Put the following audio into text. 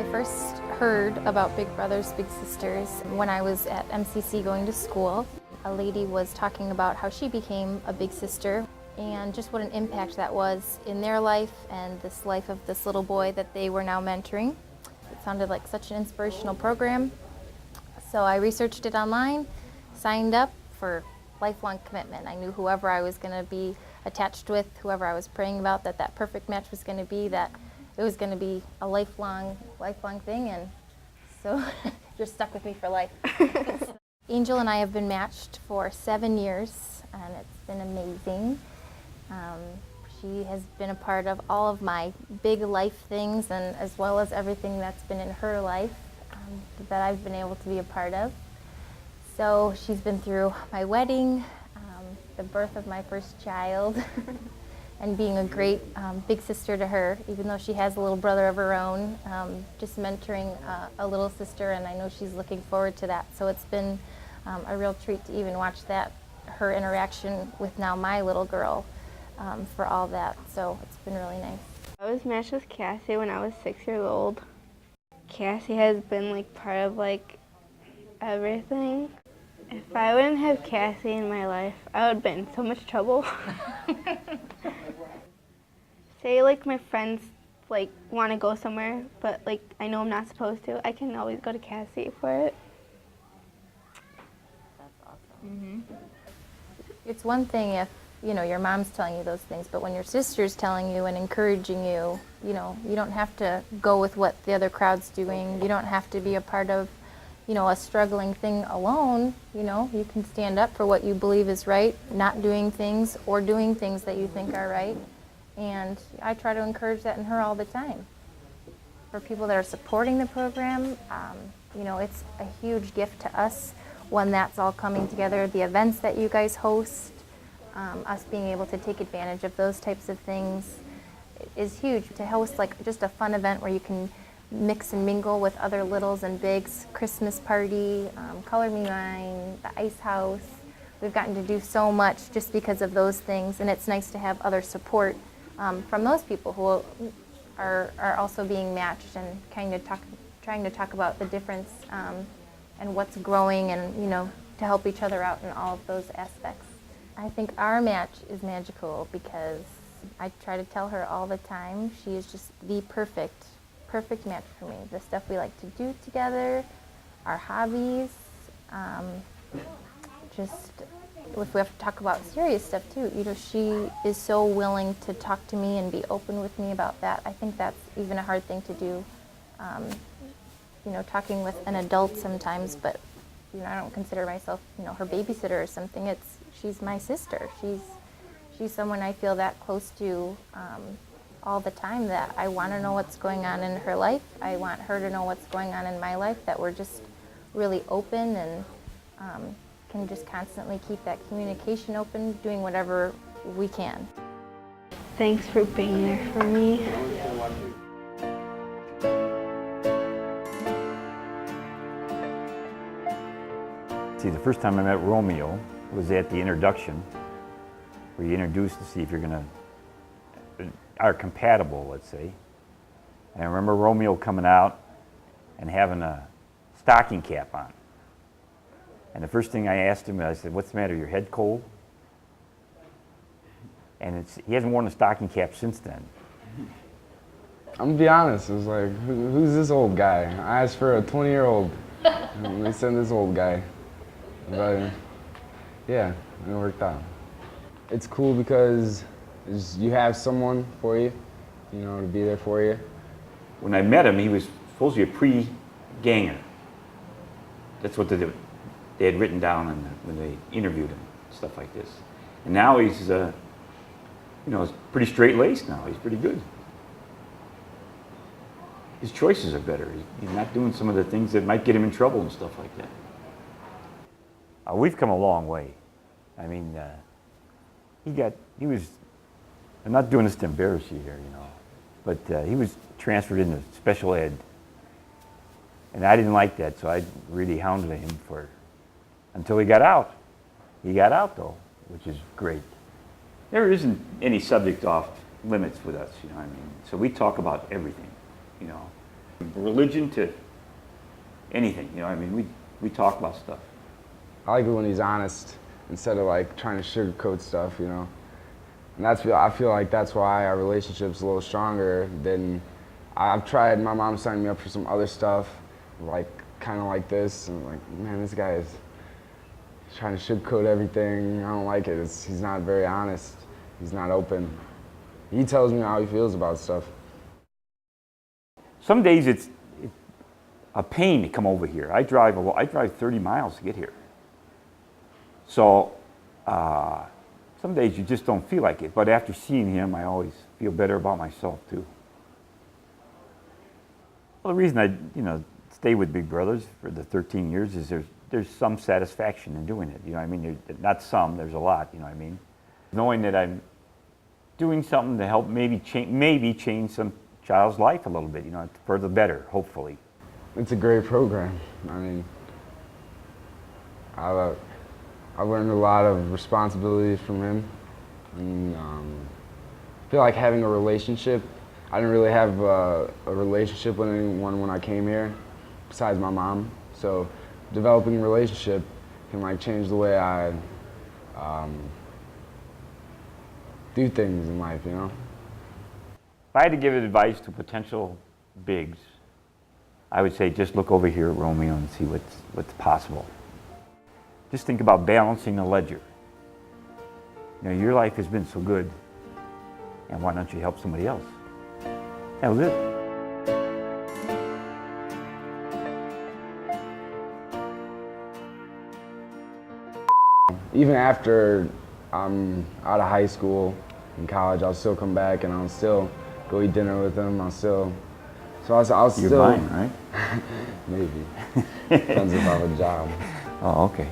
I first heard about Big Brothers Big Sisters when I was at MCC going to school. A lady was talking about how she became a big sister and just what an impact that was in their life and this life of this little boy that they were now mentoring. It sounded like such an inspirational program. So I researched it online, signed up for lifelong commitment. I knew whoever I was going to be attached with, whoever I was praying about, that perfect match was going to be, that it was going to be a lifelong thing, and so you're stuck with me for life. Angel and I have been matched for 7 years, and it's been amazing. She has been a part of all of my big life things, and as well as everything that's been in her life that I've been able to be a part of. So she's been through my wedding, the birth of my first child, and being a great big sister to her, even though she has a little brother of her own, just mentoring a little sister, and I know she's looking forward to that. So it's been a real treat to even watch that, her interaction with now my little girl, for all that. So it's been really nice. I was matched with Cassie when I was 6 years old. Cassie has been like part of like everything. If I wouldn't have Cassie in my life, I would have been in so much trouble. Say like my friends like want to go somewhere, but like I know I'm not supposed to, I can always go to Cassie for it. That's awesome. It's one thing if, you know, your mom's telling you those things, but when your sister's telling you and encouraging you, you know, you don't have to go with what the other crowd's doing. You don't have to be a part of, you know, a struggling thing alone. You know, you can stand up for what you believe is right, not doing things or doing things that you think are right. And I try to encourage that in her all the time. For people that are supporting the program, you know, it's a huge gift to us when that's all coming together. The events that you guys host, us being able to take advantage of those types of things is huge. To host like just a fun event where you can mix and mingle with other littles and bigs, Christmas party, Color Me Mine, the ice house. We've gotten to do so much just because of those things, and it's nice to have other support from those people who are also being matched and kind of trying to talk about the difference and what's growing, and you know, to help each other out in all of those aspects. I think our match is magical because I try to tell her all the time she is just the perfect match for me. The stuff we like to do together, our hobbies, just if we have to talk about serious stuff too, you know, she is so willing to talk to me and be open with me about that. I think that's even a hard thing to do, you know, talking with an adult sometimes, but you know, I don't consider myself, you know, her babysitter or something. She's my sister. She's someone I feel that close to all the time, that I want to know what's going on in her life. I want her to know what's going on in my life, that we're just really open and can just constantly keep that communication open, doing whatever we can. Thanks for being there for me. See, the first time I met Romeo was at the introduction, where you introduced to see if you're are compatible, let's say. And I remember Romeo coming out and having a stocking cap on. And the first thing I asked him, I said, "What's the matter, your head cold?" And he hasn't worn a stocking cap since then. I'm gonna be honest, it was like, who's this old guy? I asked for a 20-year-old, and they sent this old guy. But yeah, it worked out. It's cool because you have someone for you, you know, to be there for you. When I met him, he was supposed to be a pre-ganger. That's what they had written down when they interviewed him, stuff like this. And now he's, you know, he's pretty straight-laced now. He's pretty good. His choices are better. He's not doing some of the things that might get him in trouble and stuff like that. We've come a long way. I mean, he was, I'm not doing this to embarrass you here, you know, but he was transferred into special ed. And I didn't like that, so I really hounded him for it until he got out. He got out, though, which is great. There isn't any subject off limits with us, you know what I mean? So we talk about everything, you know. Religion to anything, you know, I mean, we talk about stuff. I like it when he's honest instead of like trying to sugarcoat stuff, you know. And I feel like that's why our relationship's a little stronger than I've tried. My mom signed me up for some other stuff, like kind of like this, and I'm like, man, this guy is trying to sugarcoat everything. I don't like it. He's not very honest. He's not open. He tells me how he feels about stuff. Some days it's a pain to come over here. I drive 30 miles to get here. So some days you just don't feel like it. But after seeing him, I always feel better about myself too. Well, the reason I, stay with Big Brothers for the 13 years is there's some satisfaction in doing it. You know what I mean? Not some, there's a lot. You know what I mean? Knowing that I'm doing something to help maybe change some child's life a little bit. You know, for the better, hopefully. It's a great program. I mean, I learned a lot of responsibilities from him. And, I feel like having a relationship. I didn't really have a relationship with anyone when I came here, besides my mom. So developing a relationship can like change the way I do things in life, you know? If I had to give advice to potential bigs, I would say just look over here at Romeo and see what's possible. Just think about balancing the ledger. You know, your life has been so good, and why don't you help somebody else? That was it. Even after I'm out of high school and college, I'll still come back and I'll still go eat dinner with them. I'll still You're mine, right? Maybe. Depends if I have a job. Oh, okay.